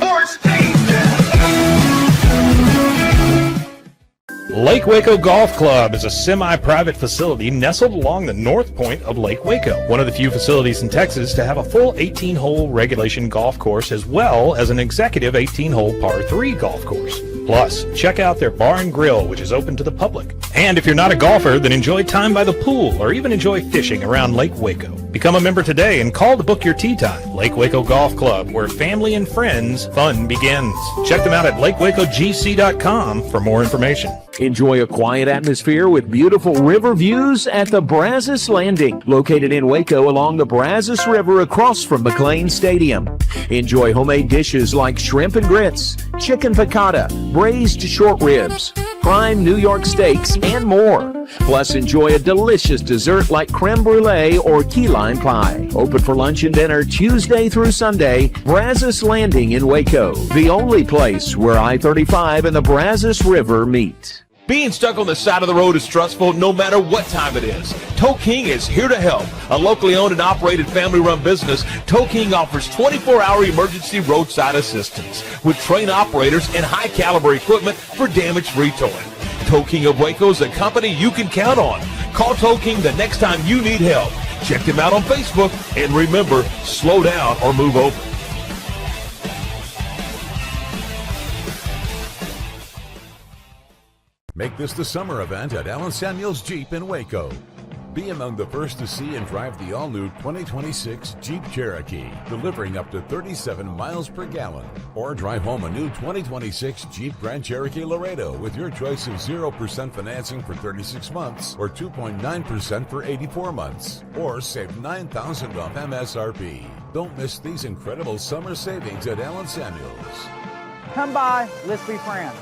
Lake Waco Golf Club is a semi-private facility nestled along the north point of Lake Waco, one of the few facilities in Texas to have a full 18-hole regulation golf course as well as an executive 18-hole par 3 golf course. Plus, check out their bar and grill, which is open to the public. And if you're not a golfer, then enjoy time by the pool or even enjoy fishing around Lake Waco. Become a member today and call to book your tee time. Lake Waco Golf Club, where family and friends fun begins. Check them out at lakewacogc.com for more information. Enjoy a quiet atmosphere with beautiful river views at the Brazos Landing, located in Waco along the Brazos River across from McLean Stadium. Enjoy homemade dishes like shrimp and grits, chicken piccata, braised short ribs, prime New York steaks, and more. Plus, enjoy a delicious dessert like creme brulee or key lime pie. Open for lunch and dinner Tuesday through Sunday. Brazos Landing in Waco, the only place where I-35 and the Brazos River meet. Being stuck on the side of the road is stressful no matter what time it is. Tow King is here to help. A locally owned and operated family-run business, Tow King offers 24-hour emergency roadside assistance with trained operators and high-caliber equipment for damage-free towing. Tow King of Waco is a company you can count on. Call Tow King the next time you need help. Check them out on Facebook, and remember, slow down or move over. Make this the summer event at Allen Samuels Jeep in Waco. Be among the first to see and drive the all-new 2026 Jeep Cherokee, delivering up to 37 miles per gallon. Or drive home a new 2026 Jeep Grand Cherokee Laredo with your choice of 0% financing for 36 months or 2.9% for 84 months. Or save $9,000 off MSRP. Don't miss these incredible summer savings at Allen Samuels. Come by, let's be friends.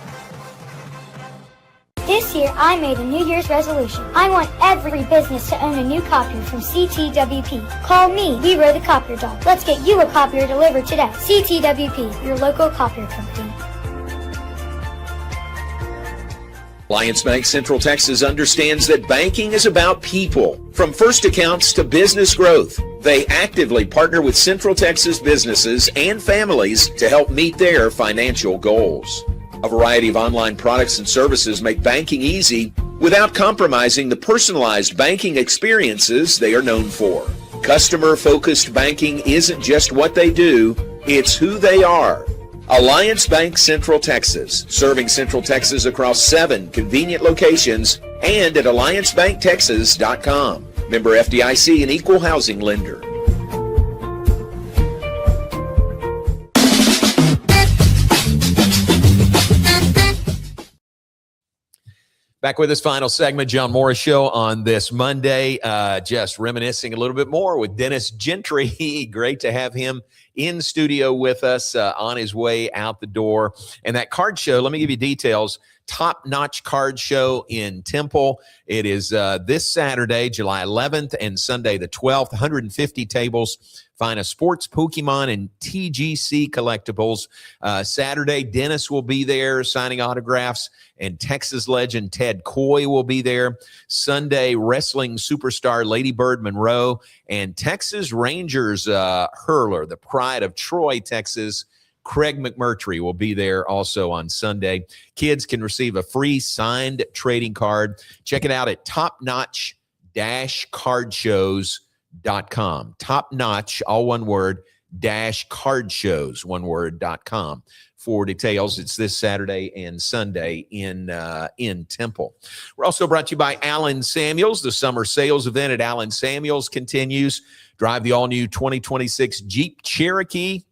This year, I made a New Year's resolution. I want every business to own a new copier from CTWP. Call me, Leroy the Copier Dog. Let's get you a copier delivered today. CTWP, your local copier company. Alliance Bank Central Texas understands that banking is about people. From first accounts to business growth, they actively partner with Central Texas businesses and families to help meet their financial goals. A variety of online products and services make banking easy without compromising the personalized banking experiences they are known for. Customer-focused banking isn't just what they do, it's who they are. Alliance Bank Central Texas, serving Central Texas across 7 convenient locations and at alliancebanktexas.com. Member FDIC and equal housing lender. Back with this final segment, John Morris Show on this Monday. Just reminiscing a little bit more with Dennis Gentry. Great to have him in studio with us on his way out the door. And that card show, let me give you details. Top Notch Card Show in Temple. It is this Saturday, July 11th and Sunday the 12th. 150 tables. Find a sports, Pokemon, and TGC collectibles. Saturday, Dennis will be there signing autographs, and Texas legend Ted Coy will be there. Sunday, wrestling superstar Lady Bird Monroe and Texas Rangers hurler, the pride of Troy, Texas, Craig McMurtry will be there also on Sunday. Kids can receive a free signed trading card. Check it out at topnotch-cardshows.com. Top Notch, all one word, -cardshows, one word.com for details. It's this Saturday and Sunday in Temple. We're also brought to you by Allen Samuels. The summer sales event at Allen Samuels continues. Drive the all-new 2026 Jeep Cherokee,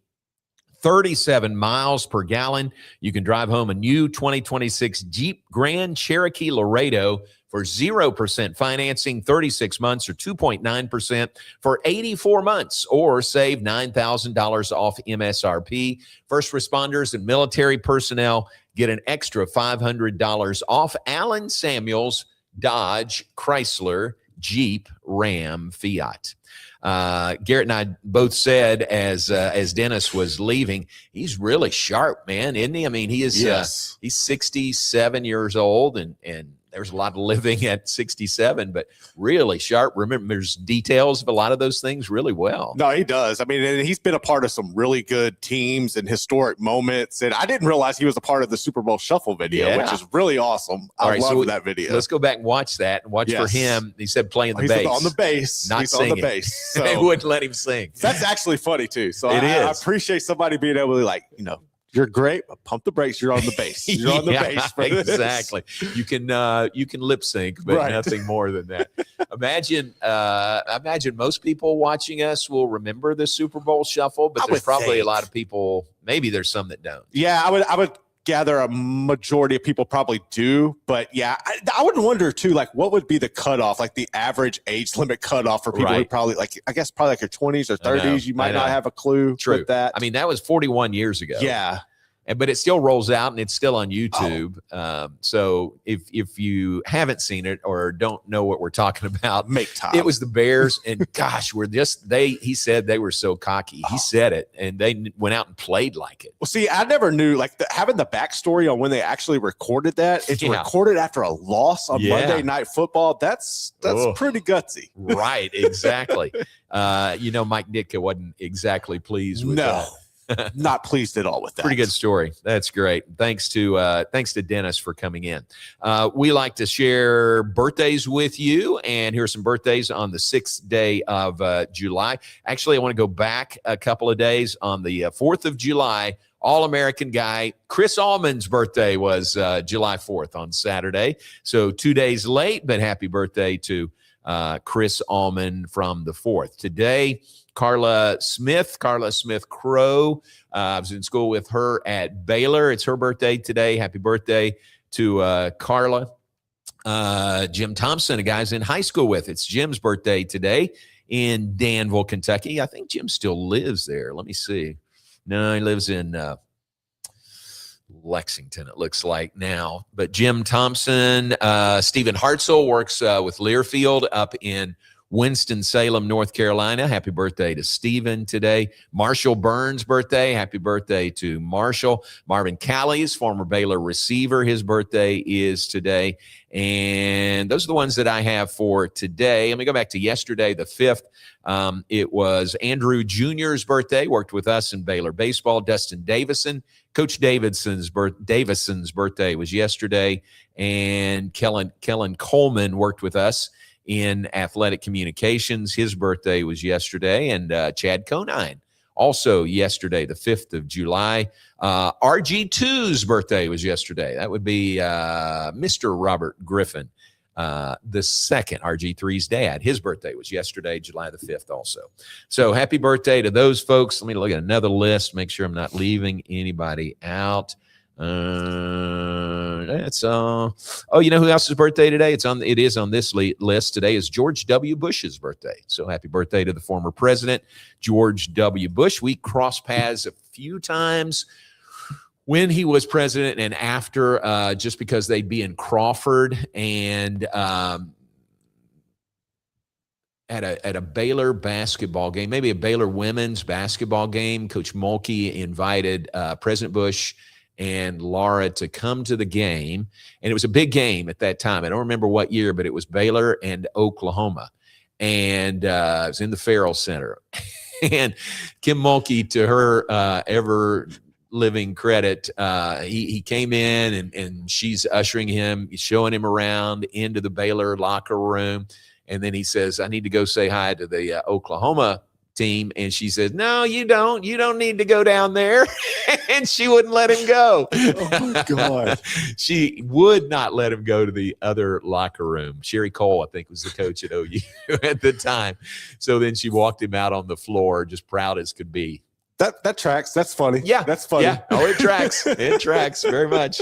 37 miles per gallon. You can drive home a new 2026 Jeep Grand Cherokee Laredo for 0% financing, 36 months, or 2.9% for 84 months, or save $9,000 off MSRP. First responders and military personnel get an extra $500 off Allen Samuels Dodge, Chrysler, Jeep, Ram, Fiat. Garrett and I both said as Dennis was leaving, he's really sharp, man, isn't he? I mean, he is. Yes. He's 67 years old, and there's a lot of living at 67, but really sharp. Remembers details of a lot of those things really well. No, he does. I mean, and he's been a part of some really good teams and historic moments. And I didn't realize he was a part of the Super Bowl Shuffle video, which is really awesome. I love that video. Let's go back and watch that and watch for him. He said playing the bass. On the bass. Not he's singing. on the bass. So they wouldn't let him sing. That's actually funny, too. So I appreciate somebody being able to, like, you're great, but pump the brakes. You're on the bass. You're on the bass. For this. Exactly. You can lip sync, but nothing more than that. Imagine most people watching us will remember the Super Bowl Shuffle, but there's probably a lot of people. Maybe there's some that don't. Yeah, I would gather a majority of people probably do, but yeah, I would wonder too, like what would be the cutoff, like the average age limit cutoff for people who probably like your 20s or 30s. You might not have a clue with that. I mean, that was 41 years ago. Yeah. But it still rolls out and it's still on YouTube. So if you haven't seen it or don't know what we're talking about, make time. It was the Bears, and gosh, he said they were so cocky. He said it, and they went out and played like it. Well, see, I never knew, like having the backstory on when they actually recorded that. It's recorded after a loss on Monday Night Football. That's pretty gutsy. Right, exactly. Mike Ditka wasn't exactly pleased with that. Not pleased at all with that. Pretty good story. That's great. Thanks to Dennis for coming in. We like to share birthdays with you, and here's some birthdays on the 6th day of July. Actually, I want to go back a couple of days. On the 4th of July, All-American guy Chris Allman's birthday was July 4th on Saturday. So 2 days late, but happy birthday to Chris Allman from the 4th. Today, Carla Smith Crow. I was in school with her at Baylor. It's her birthday today. Happy birthday to Carla. Jim Thompson, a guy's in high school with. It's Jim's birthday today in Danville, Kentucky. I think Jim still lives there. Let me see. No, he lives in Lexington, it looks like now. But Jim Thompson, Stephen Hartzell works with Learfield up in Winston-Salem, North Carolina. Happy birthday to Stephen today. Marshall Burns' birthday. Happy birthday to Marshall. Marvin Callies, former Baylor receiver. His birthday is today. And those are the ones that I have for today. Let me go back to yesterday, the 5th. It was Andrew Jr.'s birthday. Worked with us in Baylor baseball. Dustin Davison. Coach Davison's birthday was yesterday. And Kellen Coleman worked with us in athletic communications. His birthday was yesterday. And Chad Conine, also yesterday, the 5th of July. RG2's birthday was yesterday. That would be Mr. Robert Griffin, the second, RG3's dad. His birthday was yesterday, July the 5th also. So happy birthday to those folks. Let me look at another list, make sure I'm not leaving anybody out. That's you know who else's birthday today? It is on this list. Today is George W. Bush's birthday. So happy birthday to the former president, George W. Bush. We crossed paths a few times when he was president and after, just because they'd be in Crawford and at a Baylor basketball game, maybe a Baylor women's basketball game. Coach Mulkey invited President Bush and Laura to come to the game. And it was a big game at that time. I don't remember what year, but it was Baylor and Oklahoma. And it was in the Farrell Center. And Kim Mulkey, to her ever-living credit, he came in and she's ushering him, showing him around into the Baylor locker room. And then he says, I need to go say hi to the Oklahoma team. And she says, no, you don't need to go down there. And she wouldn't let him go. Oh my God. She would not let him go to the other locker room. Sherry Cole, I think, was the coach at OU at the time. So then she walked him out on the floor, just proud as could be. That tracks. That's funny. Yeah. That's funny. Yeah. Oh, it tracks. It tracks very much.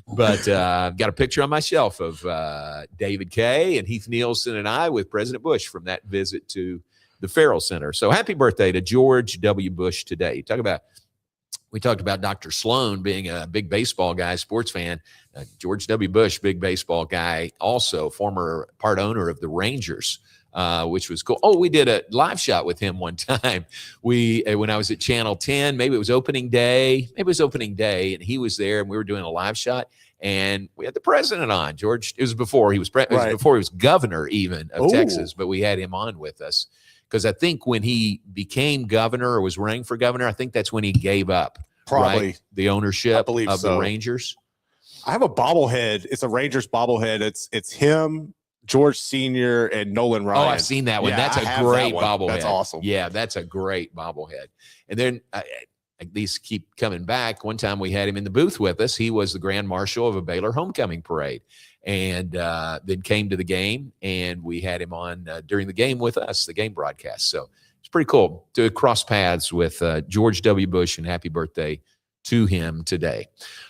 But I've got a picture on my shelf of David Kay and Heath Nielsen and I with President Bush from that visit to the Farrell Center. So happy birthday to George W. Bush today. Talk about we talked about Dr. Sloan being a big baseball guy, sports fan. George W. Bush, big baseball guy, also former part owner of the Rangers, which was cool. Oh, we did a live shot with him one time. When I was at Channel 10, maybe it was opening day, and he was there, and we were doing a live shot, and we had the president on. George, it was before he was before he was governor even of Texas, but we had him on with us because I think when he became governor or was running for governor, I think that's when he gave up the ownership of the Rangers. I have a bobblehead. It's a Rangers bobblehead. It's him, George Sr., and Nolan Ryan. Oh, I've seen that one. Yeah, that's a great bobblehead. That's awesome. Yeah, that's a great bobblehead. And then these keep coming back. One time we had him in the booth with us. He was the grand marshal of a Baylor homecoming parade, and then came to the game, and we had him on during the game with us, the game broadcast. So it's pretty cool to cross paths with George W. Bush, and happy birthday to him today.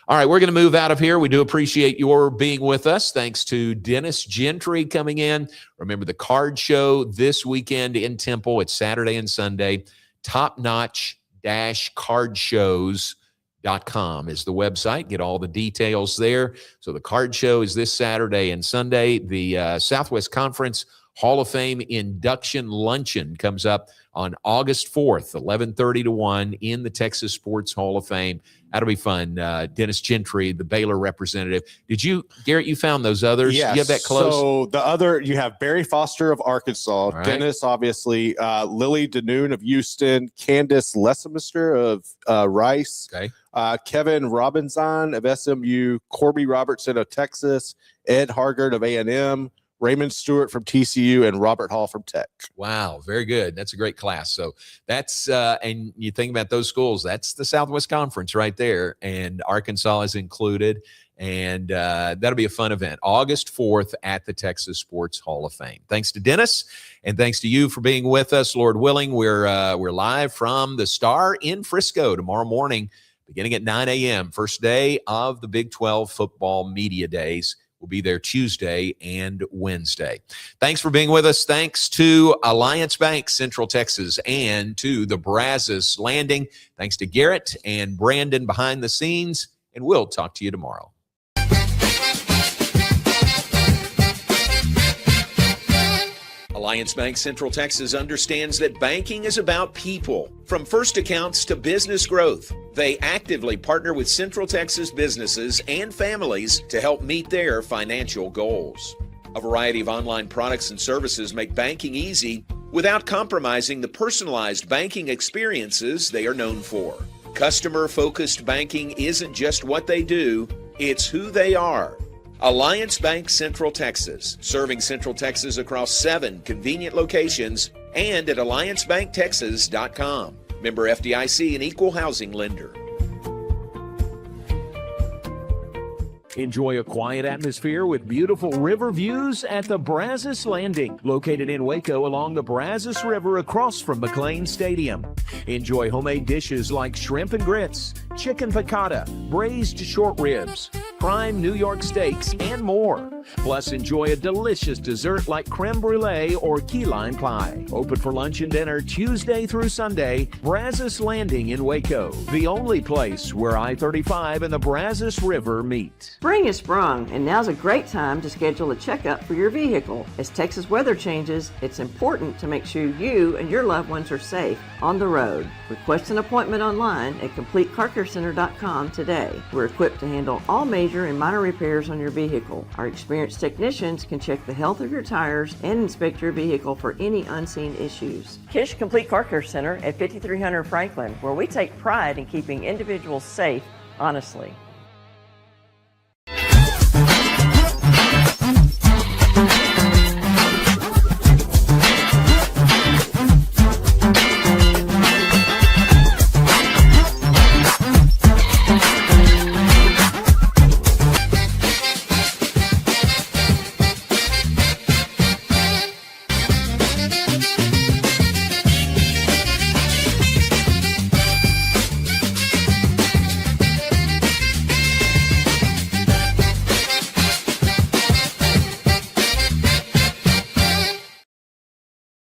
All right, we're going to move out of here. We do appreciate your being with us. Thanks to Dennis Gentry coming in. Remember the card show this weekend in Temple. It's Saturday and Sunday. Topnotch-cardshows.com is the website. Get all the details there. So the card show is this Saturday and Sunday. The Southwest Conference Hall of Fame induction luncheon comes up on August 4th, 11:30 to 1 in the Texas Sports Hall of Fame. That'll be fun. Dennis Gentry, the Baylor representative. Did you, Garrett, you found those others? Yes. You have that close? So the other, you have Barry Foster of Arkansas, right. Dennis, obviously, Lily Danoon of Houston, Candace Lessemister of Rice, Kevin Robinson of SMU, Corby Robertson of Texas, Ed Hargard of A&M, Raymond Stewart from TCU, and Robert Hall from Tech. Wow, very good. That's a great class. So that's, and you think about those schools, that's the Southwest Conference right there, and Arkansas is included, and that'll be a fun event. August 4th at the Texas Sports Hall of Fame. Thanks to Dennis, and thanks to you for being with us. Lord willing, we're live from the Star in Frisco tomorrow morning, beginning at 9 a.m., first day of the Big 12 football media days. We'll be there Tuesday and Wednesday. Thanks for being with us. Thanks to Alliance Bank, Central Texas, and to the Brazos Landing. Thanks to Garrett and Brandon behind the scenes, and we'll talk to you tomorrow. Alliance Bank Central Texas understands that banking is about people. From first accounts to business growth, they actively partner with Central Texas businesses and families to help meet their financial goals. A variety of online products and services make banking easy without compromising the personalized banking experiences they are known for. Customer-focused banking isn't just what they do, it's who they are. Alliance Bank Central Texas, serving Central Texas across 7 convenient locations and at alliancebanktexas.com. Member FDIC, an equal housing lender. Enjoy a quiet atmosphere with beautiful river views at the Brazos Landing, located in Waco along the Brazos River across from McLean Stadium. Enjoy homemade dishes like shrimp and grits, chicken piccata, braised short ribs, prime New York steaks, and more. Plus, enjoy a delicious dessert like creme brulee or key lime pie. Open for lunch and dinner Tuesday through Sunday. Brazos Landing in Waco, the only place where I-35 and the Brazos River meet. Spring is sprung, and now's a great time to schedule a checkup for your vehicle. As Texas weather changes, it's important to make sure you and your loved ones are safe on the road. Request an appointment online at CompleteCarCareCenter.com today. We're equipped to handle all major and minor repairs on your vehicle. Our experienced technicians can check the health of your tires and inspect your vehicle for any unseen issues. Kish Complete Car Care Center at 5300 Franklin, where we take pride in keeping individuals safe honestly.